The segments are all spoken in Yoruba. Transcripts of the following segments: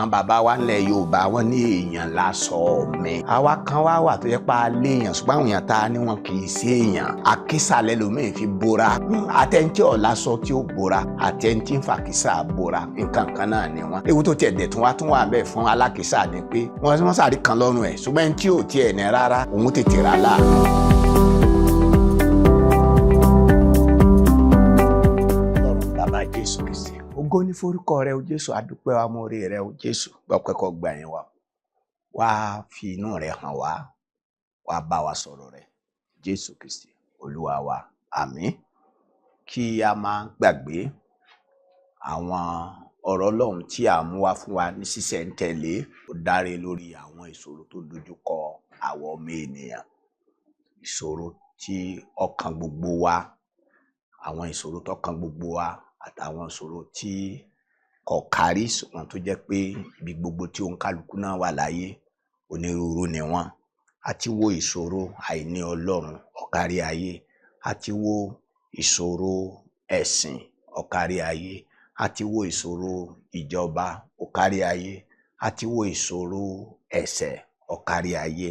àwọn bàbá wa ńlẹ̀ Yorùbá wọ́n ní èèyàn láṣọ ọ̀mẹ. àwa kan wà tó yẹ pa léèyàn ṣùgbọ́n àwọn èèyàn ta ni wọn kì í sí èèyàn. àkísà lẹ́lòmíì fi bora. àtẹ̀ntì ọ̀làṣọ tí ó bora àtẹ̀ntì ń fàkísà bora nǹkan kan náà ni wọn. ewu tó tiẹ̀ dẹ̀ tún wà bẹ́ẹ̀ fún alákísà ni pé wọ́n sàrí kan lọ́rùn ẹ̀ ṣùgbọ́n ẹni tí ò tiẹ̀ ní rárá òun tètè rà láàánú. Ọlọ́run bàbá Jésù Kristi ògo ní forúkọ rẹ o Jésù, adúpẹ́ wa mọ́ orí rẹ o Jésù, gbọ́pẹ́kọ̀ gbà yín wa wá fi inú rẹ hàn wá bá wa sọ̀rọ̀ rẹ Jésù Kristi Olúwa wa, àmín. Kí a má gbàgbé àwọn ọ̀rọ̀ Ọlọ́run tí a mú wá fún wa ní sísẹ̀ntẹ̀lé ó dáre lórí àwọn ìṣòro tó dojúkọ àwọn ọmọ ènìyàn, ìṣòro tí ọkàn gbogbo wa, àwọn ìṣòro tó kàn gbogbo wa àtàwọn ìṣòro tí kò kárí ṣùgbọ́n tó jẹ́ pé ibi gbogbo tí òǹkálukú náà wà láyé onírúurú ni wọ́n. Àti wo ìṣòro àìní Ọlọ́run ọ̀kárí ayé, àti wo ìṣòro ẹ̀sìn ọ̀kárí ayé, àti wo ìṣòro ìjọba ọ̀kárí ayé, àti wo ìṣòro ẹ̀ṣẹ̀ ọ̀kárí ayé.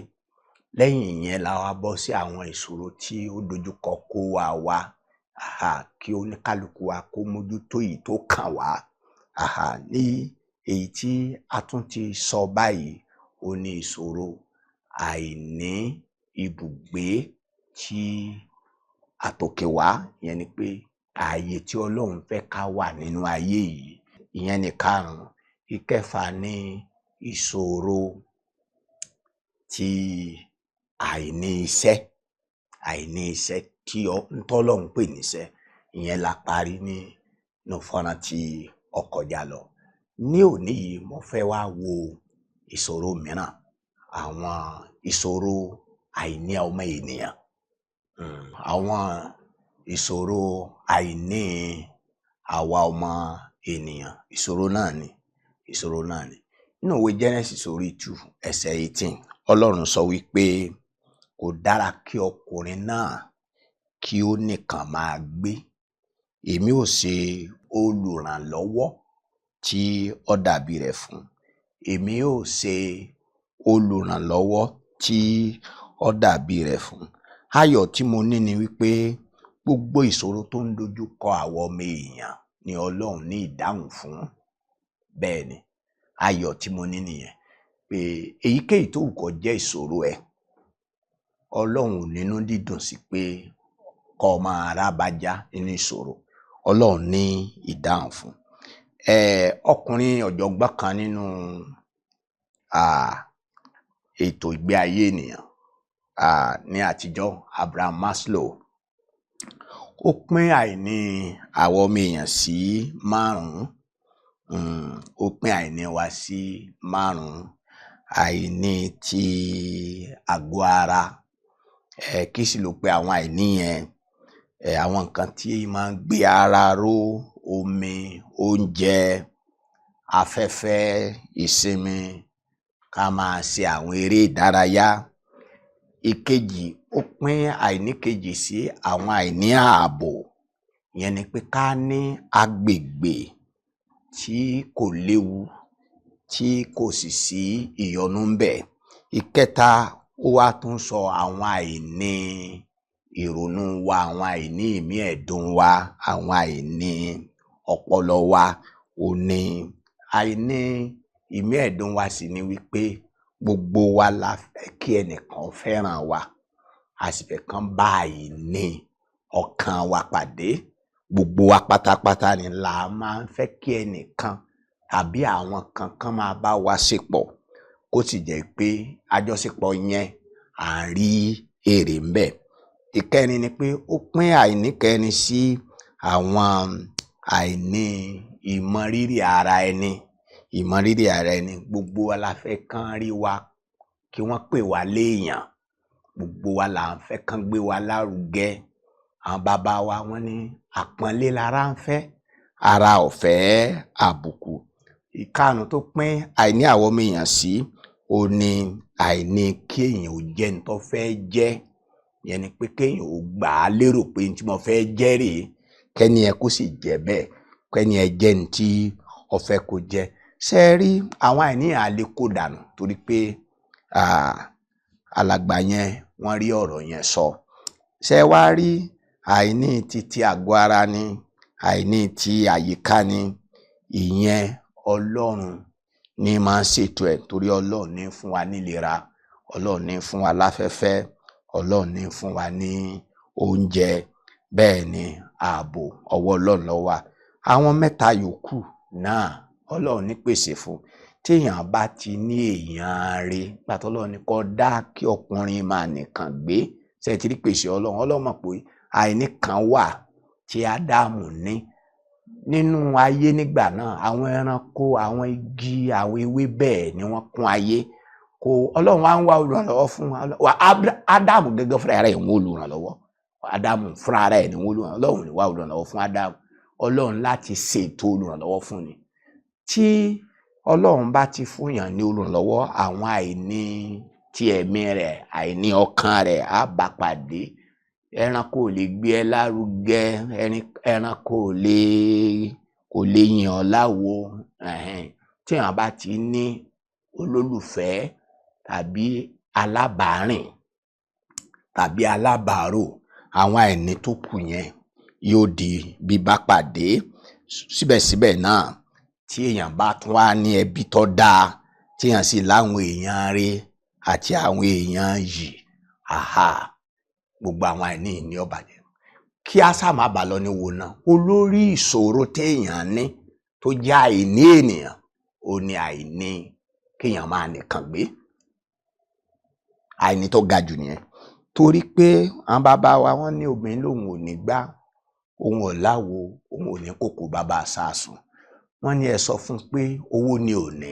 Lẹ́yìn ìyẹn la wá bọ́ sí àwọn ìṣòro tí ó dojúkọ kó wa kí oníkálukú wa kó mójútó èyí tó kàn wá. Ní èyí tí a tún ti sọ báyìí ó ní ìṣòro àìní ibùgbé tí àtòkè wá, ìyẹn ni pé ààyè tí Ọlọ́run fẹ́ ká wà nínú ayé yìí, ìyẹn ni karùn-ún. Ìkẹfà ní ìṣòro tí àìní iṣẹ́ tí Ọlọ́run pè níṣẹ́, ìyẹn la parí nínú fọ́nrán tí ó kọjá lọ. Ní òní yìí mo fẹ́ wá wo ìṣòro mìíràn, àwọn ìṣòro àìní ọmọ ènìyàn, àwọn ìṣòro àìní àwa ọmọ ènìyàn. Ìṣòro náà ni nínú ìwé Genesis orí 2 ẹsẹ̀ 18 Ọlọ́run sọ wípé kò dára kí ọkùnrin náà kí ó nìkan máa gbé, èmi ó ṣe olùrànlọ́wọ́ tí ó dàbí rẹ̀ fún. Èmi ó ṣe olùrànlọ́wọ́ tí ó dàbí rẹ̀ fún. Ayọ̀ tí mo ní ni wípé gbogbo ìṣòro tó ń dojú kọ àwọn ọmọ èèyàn ni Ọlọ́run ní ìdáhùn fún. Bẹ́ẹ̀ ni ayọ̀ tí mo ní nìyẹn, pé èyíkéyìí tó wù kó jẹ́ ìṣòro ẹ̀, Ọlọ́run ò nínú dídùn sí pé kó máa rábájá nínú ìṣòro. Ọlọ́run ní ìdáhùn fún. Ọkùnrin ọ̀jọ̀gbọ́n kan nínú ètò ìgbé ayé ènìyàn ní àtijọ́, Abraham Maslow, ó pín àìní àwọn ọmọ èèyàn sí márùn-ún. Ó pín àìní wa sí márùn-ún. Àìní ti àgọ́ ara, kí sì ló pé àwọn àìní yẹn? Àwọn nǹkan tí máa ń gbé ara ró, omi, oúnjẹ, afẹ́fẹ́, ìsinmi, ká máa ṣe àwọn eré ìdárayá. Ìkejì, ó pín àìní kejì sí àwọn àìní ààbò, ìyẹn ni pé ká ní agbègbè tí kò léwu, tí kò sì sí ìyọnu ń bẹ̀. Ìkẹta, ó wá tún sọ àwọn àìní ìrònú wa, àwọn àìní ìmí ẹ̀dùn wa, àwọn àìní ọpọlọ wa. Ó ní àìní ìmí ẹ̀dùn wa sì ni wípé gbogbo wa la fẹ́ kí ẹnìkan fẹ́ràn wa, a sì fẹ́ kán bá àìní ọkàn wa pàdé. Gbogbo wa pátápátá ni la máa ń fẹ́ kí ẹnìkan tàbí àwọn kankan máa bá wa ṣepọ̀, kó sì jẹ́ pé àjọṣepọ̀ yẹn à ń rí èrè ń bẹ̀. Ìkẹrin ni pé ó pín àìní kẹrin sí àwọn àìní ìmọrírì ara ẹni. Ìmọrírì ara ẹni, gbogbo wa la fẹ́ kán rí wa, kí wọ́n pè wá léèyàn. Gbogbo wa là ń fẹ́ kán gbé wa lárugẹ. Àwọn bàbá wa wọ́n ní àpọ́nlé lára ń fẹ́, ara ò fẹ́ àbùkù. Ìkarùn tó pín àìní àwọn ọmọ èèyàn sí ó ní àìní kí èèyàn ò jẹ́ ní tó fẹ́ jẹ́, ìyẹn ni pé kéèyàn ò gbà á lérò pé ní tí mo fẹ́ jẹ́ rèé, kẹ́ni ẹ kó sì jẹ́ bẹ́ẹ̀, kẹ́ni ẹ jẹ́ ní tí ó fẹ́ kó jẹ́. ṣe rí àwọn àìní yẹn a lè kó dànù torí pé alàgbà yẹn wọ́n rí ọ̀rọ̀ yẹn sọ. Ṣé wá rí àìní ti àgọ́ ara ni, àìní ti àyíká ni, ìyẹn Ọlọ́run ní máa ń ṣètò ẹ̀ torí Ọlọ́run ní fún wa nílera, Ọlọ́run ní fún wa láfẹ́fẹ́, Ọlọ́run ní fún wa ní oúnjẹ, bẹ́ẹ̀ ni ààbò ọwọ́ Ọlọ́run ló wà. Àwọn mẹ́ta yòókù náà Ọlọ́run ní pèsè fún. Téèyàn bá ti ní èèyàn rí, pàtó Ọlọ́run ní kó dá kí ọkùnrin máa nìkan gbé, ṣe ti rí pèsè Ọlọ́run mọ̀ pé àìní kan wà tí Ádámù ní nínú ayé nígbà náà. Àwọn ẹranko, àwọn igi, àwọn ewé bẹ́ẹ̀ ni wọ́n kún ayé. Ọlọ́run wá ń wá olùrànlọ́wọ́ fún Ádámù gẹ́gẹ́ fúnra rẹ̀ ń wá olùrànlọ́wọ́. Ádámù fúnra rẹ̀ ní wá olùrànlọ́wọ́. Ọlọ́run ní wá olùrànlọ́wọ́ fún Ádámù. Ọlọ́run láti ṣètò olùrànlọ́wọ́ fún ni. Tí Ọlọ́run bá ti fún yàn ní olùrànlọ́wọ́, àwọn àìní ti ẹ̀mí rẹ̀, àìní ọkàn rẹ̀ á bá pàdé. Ẹranko ò lè gbé ẹ lárugẹ, ẹranko kò lè yìn ọ́ láwo. Tí èèyàn bá ti ní olólùfẹ́ tàbí alábàárìn tàbí alábàárò, àwọn àìní tó kù yẹn yóò di bíbá pàdé. Síbẹ̀síbẹ̀ náà, tí èèyàn bá tún wá ní ẹbí tó dáa, tí èèyàn sì láwọn èèyàn rí àti àwọn èèyàn yìí, gbogbo àwọn àìní ní ó bàjẹ́. Kí a sá má bàa lọ ní wo náà, olórí ìṣòro téèyàn ní tó jẹ́ àìní ènìyàn, ó ní àìní kéèyàn máa nìkan gbé. Àìní tó ga jù nìyẹn. Torí pé àwọn bàbá wa wọ́n ní obìnrin lòun ò ní gbá, òun ò láwo, òun ò ní kòkò bàbá àsásùn. Wọ́n ní ẹ sọ fún pé owó ni ò ní,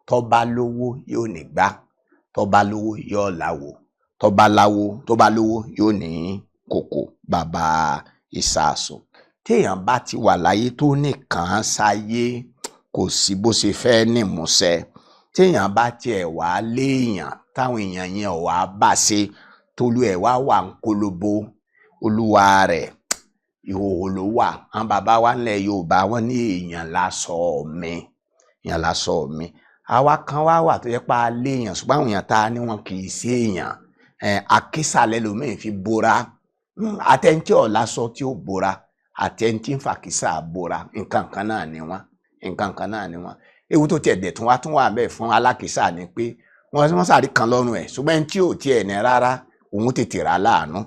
tó bá lówó yóò ní gbá, tó bá lówó yóò láwo, tó bá lówó yóò ní kòkò bàbá ìsásùn. Téèyàn bá ti wà láyé tó nìkan sáyé, kò sí bó ṣe fẹ́ nímúṣẹ. Téèyàn bá tiẹ̀ wá léèyàn táwọn èèyàn yẹn ò wá bá ṣe, tolú ẹ̀ wá wà ń kólóbó, olúwa rẹ̀ ìhòòhò ló wà. Àwọn bàbá wa ńlẹ̀ Yorùbá wọ́n ní èèyàn láṣọ mi, èèyàn láṣọ mi. Àwa kan wá wà tó yẹ pé a léèyàn, ṣùgbọ́n àwọn èèyàn tá a ní wọn kì í ṣe èèyàn. Àkísà lẹ́lòmíì fi bora. Àtẹ̀ntí ò láṣọ tí ó bora, àtẹ̀ntí ń fàkísà bora, nǹkan kan náà ni wọ́n. Ewu tó tiẹ̀ dẹ̀ tún wà bẹ́ẹ̀ fún alákìsà ni pé wọ́n sáré kan lọ́rùn ẹ̀, ṣùgbọ́n ẹni tí ò tiẹ̀ ní rárá, òun tètè rà láàánú.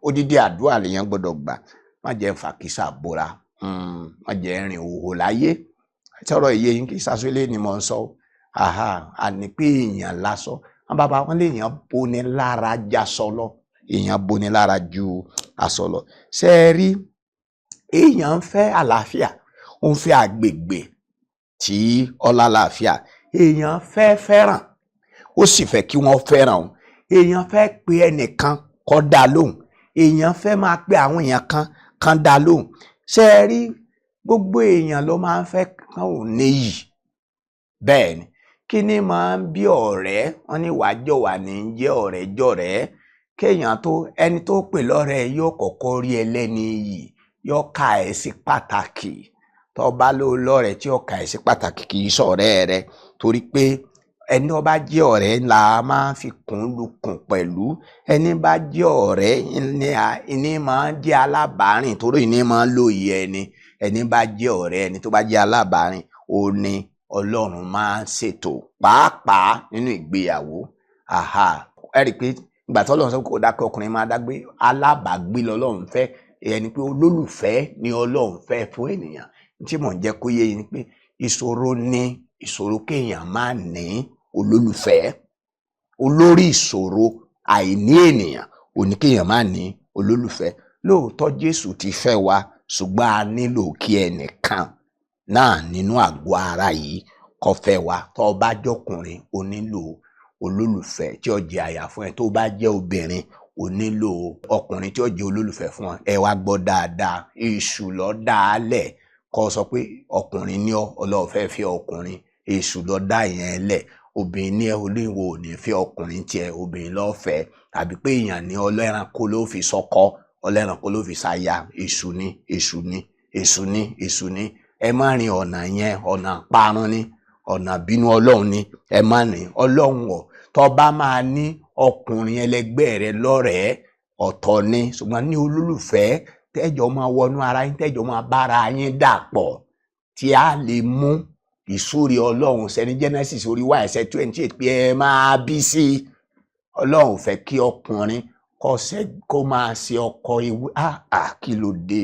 Odidi àdúrà lèèyàn gbọ́dọ̀ gbà. Má jẹ́ ń fàkísà bora, má jẹ́ rìn òhò láyé. Sọ̀rọ̀ iye yín kì í sásólé ni mo ń sọ. Àní pé èèyàn lásọ. Àwọn bàbá wọn léèyàn boni lára jásọ lọ. Èèyàn boni lára ju aṣọ lọ. Ṣé ẹ rí, èèyàn ń fẹ́ àlàáfíà, ó ń fẹ́ àgbègbè tí ọlá àlàáfíà. Èèyàn fẹ́ fẹ́ràn, ó sì fẹ́ kí wọ́n fẹ́ràn òun. Èèyàn fẹ́ pe ẹnìkan kó dá lóhùn. Èèyàn fẹ́ máa pe àwọn èèyàn kan dá lóhùn. Ṣé ẹ rí, gbogbo èèyàn ló máa ń fẹ́ kán ò níyì. Bẹ́ẹ̀ ni, kí ni máa ń bí ọ̀rẹ́? Wọ́n ní wàá jọ̀wà ní jẹ́ ọ̀rẹ́ jọ̀rẹ́. Kéèyàn ẹni tó pè lọ́rẹ́ yóò kọ́kọ́ rí ẹlẹ́ni iyì, yóò ka ẹ̀ sí pàtàkì. Tó bá lọ́rẹ́ tí ó ka ẹ̀ sí pàtàkì kì í ṣọ̀rẹ́ rẹ, torí pé ẹni ó bá jẹ́ ọ̀rẹ́ la máa fi kún lukùn pẹ̀lú. Ẹni bá jẹ́ ọ̀rẹ́ ìní máa ń jẹ́ alábàárìn, torí ìní máa ń lóye ẹni. Ẹni bá jẹ́ ọ̀rẹ́, ẹni tó bá jẹ́ alábàárìn, ó ní Ọlọ́run máa ń ṣètò pàápàá nínú ìgbéyàwó. Ẹ rí i pé ìgbà tí Ọlọ́run sọ pé kò dá kí ọkùnrin máa dágbé, alábàágbé lọ́lọ́run fẹ́. Ẹni pé olólùfẹ́ ni Ọlọ́run fẹ́ fún ènìyàn. Tí mò ń jẹ́ kó yé yín ni pé ìṣòro kéèyàn máa ní olólùfẹ́. Olórí ìṣòro àìní ènìyàn ò ní kéèyàn máa ní olólùfẹ́. Lóòótọ́ Jésù ti fẹ́ wa, ṣùgbọ́n a nílò kí ẹnìkan náà nínú àgọ́ ara yìí kó fẹ́ wa. Tó bá jọkùnrin, o nílò olólùfẹ́ tí ó jẹ́ aya fún ẹ. Tó bá jẹ́ obìnrin, o nílò ọkùnrin tí ó jẹ́ olólùfẹ́ fún ọ. Ẹ wá gbọ́ dáadáa, èṣù ló dá a lẹ̀. Kó sọ pé ọkùnrin ni Ọlọ́run fẹ́ fẹ́ ọkùnrin, èṣù ló dá ìyẹn lẹ̀. Obìnrin ní olóyìnbó ò ní fẹ́ ọkùnrin tiẹ̀, obìnrin ló fẹ́. Tàbí pé èèyàn ní ọlẹ́ranko ló fi sọ́kọ, ọlẹ́ranko ló fi ṣaya. Èṣù ni. ẹ má rìn ọ̀nà yẹn, ọ̀nà parun ni, ọ̀nà bínú Ọlọ́run ni, ẹ má rìn. Ọlọ́run ọ̀ tó bá máa ní ọkùnrin ẹlẹgbẹ́ rẹ lọ́rẹ̀ẹ́ ọ̀tọ̀ ni, ṣùgbọ́n ní olólùfẹ́ tẹ́jọ́ máa wọnú ara yín, tẹ́jọ́ máa bára yín dàpọ̀ tí a lè mú ìsúre Ọlọ́run sẹ́ni Genesis orí wá ẹsẹ̀ 28 pé ẹ máa bí sí. Ọlọ́run fẹ́ kí ọkùnrin kó máa ṣe ọkọ ewu. Kí ló dé?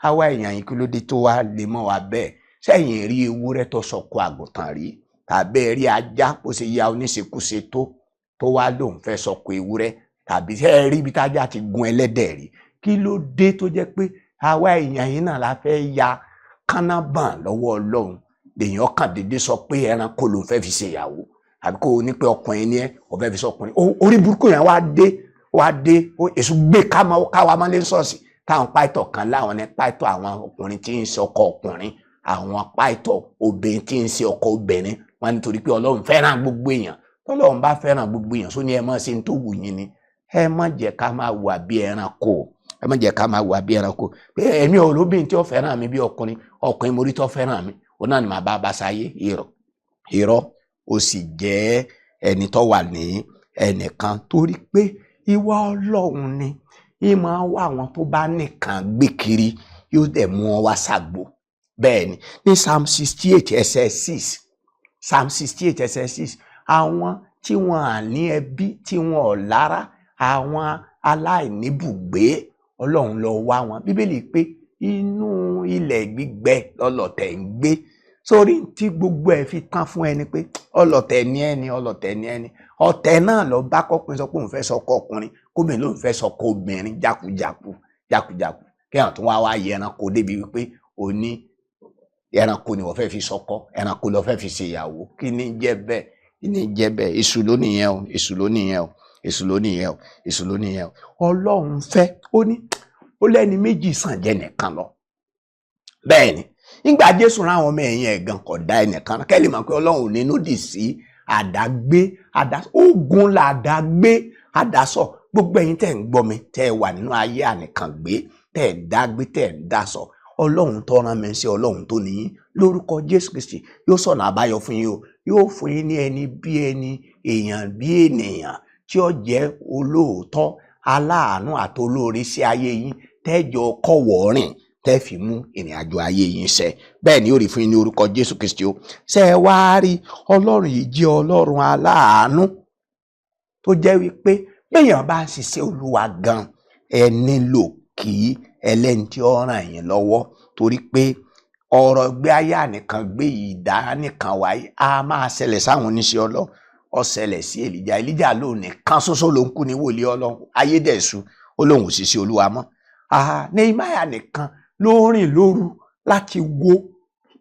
Àwa èèyàn yìí kí ló dé tó wá lè mọ́ wa bẹ́ẹ̀? Sẹ́yìn rí ewúrẹ́ tó sọkọ àgùntàn rí? Tàbí rí ajá kó ṣe ya oníṣekúṣe tó wá lóun fẹ́ sọkọ ewúrẹ́? Tàbí ṣé rí ibi tájá ti gun ẹlẹ́dẹ̀ rí? Kí ló dé tó jẹ́ pé àwa èèyàn yìí náà la fẹ́ ya kánábàn lọ́wọ́ Ọlọ́run? Lèèyàn kàn dédé sọ pé ẹranko ló fẹ́ fi ṣe ìyàwó, àbí kò ní pé ọkùnrin ni ẹ ò fẹ́ fi sọkùnrin. Orí burúkú yẹn wá dé èṣù gbé káwa mọ́lé ṣọ́ọ̀ṣì táwọn páìtọ̀ kan láwọn ní páìtọ̀ àwọn ọkùnrin tí ń ṣe ọkọ ọkùnrin, àwọn páìtọ̀ obìnrin tí ń ṣe ọkọ obìnrin. Wọ́n nítorí pé Ọlọ́run fẹ́ràn gbogbo èèyàn. Ọlọ́run bá fẹ́ràn gbogbo èèyàn só ní ẹ má ṣe ń tó wù yín ni. Ẹ má jẹ́ ká máa wà bí ẹranko. Ẹ má jẹ́ ká máa wà bí ẹranko. Pé èmi ò lóbìnrin tí ó fẹ́ràn mi bí ọkùnrin mo rí tó fẹ́ràn mi, òun náà ni màá bá sáyé. Irọ́ ó sì jẹ́ ẹni tó wà ní ẹnìkan, torí pé ìwà Ọlọ́run ni ìmọ̀ wá àwọn tó bá nìkan gbé kiri yóò dẹ̀ mú wọn wá ṣàgbò. Bẹ́ẹ̀ ni ní Psalm 68 ẹsẹ̀ 6, Psalm 68 ẹsẹ̀ 6, àwọn tí wọn à ní ẹbí, tí wọn ò lára, àwọn aláìníbùgbé, Ọlọ́run lọ wá wọn. Bíbélì pé inú ilẹ̀ gbígbẹ lọ́lọ̀tẹ̀ ń gbé. Sórí tí gbogbo ẹ̀ fi tán fún ẹni pé ọlọ̀tẹ̀ ni ẹni, ọlọ̀tẹ̀ ni ẹni. Ọ̀tẹ̀ náà lọ bá kọkùnrin sọ pé òun fẹ́ sọkọ ọkùnrin, kóbìnrin ló ń fẹ́ sọkọ obìnrin, jákujàku. Kéèyàn tún wá yẹ ẹranko débi wípé òní ẹranko ni wọ́n fẹ́ fi sọkọ, ẹranko ló fẹ́ fi ṣe ìyàwó. Kí ni jẹ́ bẹ́ẹ̀? Kí ni jẹ́ bẹ́ẹ̀? Èṣù ló nìyẹn o, èṣù ló nìyẹn o, èṣù ló nìyẹn o, èṣù ló nìyẹn o. Ọlọ́run fẹ́, ó lẹ́ni méjì sàn jẹ́ nìkan lọ. Bẹ́ẹ̀ ni nígbà Jésù ráwọn ọmọ ẹ̀yìn ẹ̀gàn kò dá ẹnìkan kẹ́lì mọ̀ pé Ọlọ́run ní lòdì sí àdágbé, ogun là àdágbé, àdásọ. Gbogbo ẹ̀yin tẹ́ ń gbọ́ mi, tẹ́ wà nínú ayé ànìkàngbé, tẹ́ dágbé, tẹ́ dásọ, Ọlọ́run tó rán mi sí Ọlọ́run tó níyín lórúkọ Jésù Kristi yóò sọ̀nà àbáyọ fún yín o. Yóò fún yín ní ẹni bí ẹni, èèyàn bí ènìyàn tí ó jẹ́ olóòótọ́, aláàánú àti olóore sí ayé yín, tẹ́jọ kọ́wọ́ rìn, tẹ́ fi mú ìrìn àjò ayé yín ṣẹ. Bẹ́ẹ̀ ni ó rí fún yín ní orúkọ Jésù Kristi o. Ṣé ẹ wá rí Ọlọ́run yìí jẹ́ Ọlọ́run aláàánú tó jẹ́ wípé béèyàn bá ń ṣiṣẹ́ Olúwa gan, ẹ nílò kí ẹlẹ́ni tí ó ràn yín lọ́wọ́, torí pé ọ̀rọ̀ gbé ayé ànìkan gbé ìdá nìkan wáyé a máa ṣẹlẹ̀ sáwọn oníṣẹ́ Ọlọ́run. Ó ṣẹlẹ̀ sí Èlíjà lóun nìkan ṣoṣo ló ń kú ní wòlíì Ọlọ́run, ayé dẹ̀ ṣú, ó lóun ò ṣiṣẹ́ Olúwa mọ́. Nehemiah nìkan ló rìn lóru láti wo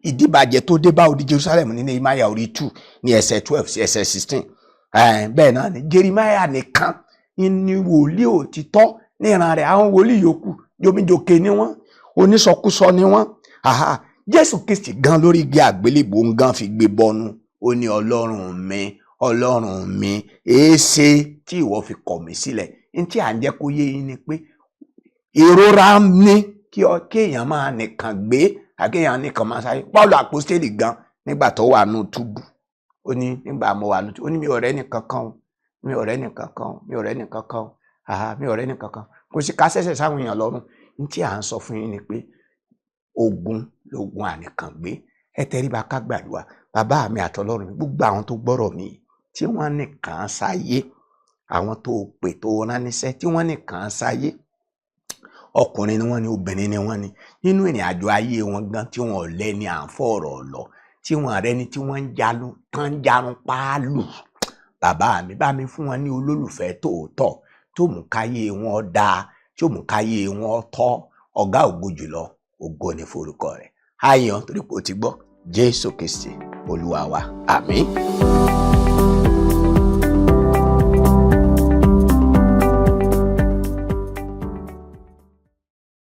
ìdíbàjẹ́ tó dé bá odi Jerusalem ní Nehemiah orí 2 ní ẹsẹ̀ 12 sí ẹsẹ̀ 16. Bẹ́ẹ̀ náà ni Jeremiah nìkan ní wòlíì òtítọ́ ní ìran rẹ̀. Àwọn wòlíì yòókù jomijoke ni wọ́n, onísọkúsọ ni wọ́n. Jésù Kristi gan lórí igi àgbélébùú ń gan fi gbé bọnu. Ó ní Ọlọ́run mi, èéṣe tí ìwọ fi kọ̀ mí sílẹ̀? Ní tí à ń jẹ́ kó yé yín ni pé ìrora ní kí èèyàn máa nìkan gbé, àkéèyàn nìkan máa sáyé. Pọ́ọ̀lù àpọ́stélì gan nígbà tó wà nù túbú, ó ní nígbà mo wà nù túbú, ó ní mi ò rẹ́ nìkan kan o, mi ò rẹ́ nìkan kan o, mi ò rẹ́ nìkan kan o, mi ò rẹ́ nìkan kan. Kò sí ká ṣẹ̀ṣẹ̀ sáwọn èèyàn lọ́rùn. Ní tí à ń sọ fún yín ni pé ogun lógun ànìkàngbé. Ẹ tẹríba ká gbàdúrà. Bàbá mi àtọlọ́run mi, gbogbo àwọn tó gbọ́rọ̀ mi tí wọ́n nìkan sáyé, àwọn tó pè tó ránníṣẹ́ tí wọ́n nìkan sáyé, ọkùnrin ni wọ́n ní, obìnrin ni wọ́n ní, nínú ìrìn àjò ayé wọn gan tí wọ́n lẹ́ni à ń fọ̀rọ̀ lọ, tí wọ́n rẹ́ni tí wọ́n ń jarun páálù. Bàbá mi bá mi fún wọn ní olólùfẹ́ tòótọ́ tó mú káyé wọn dáa, tó mú káyé wọn tọ́. Ọ̀gá ògo jùlọ, ògo ni forúkọ rẹ̀. Àyàn torí pé o ti gbọ́ Jésù Kristi Olúwa wa. Àmín.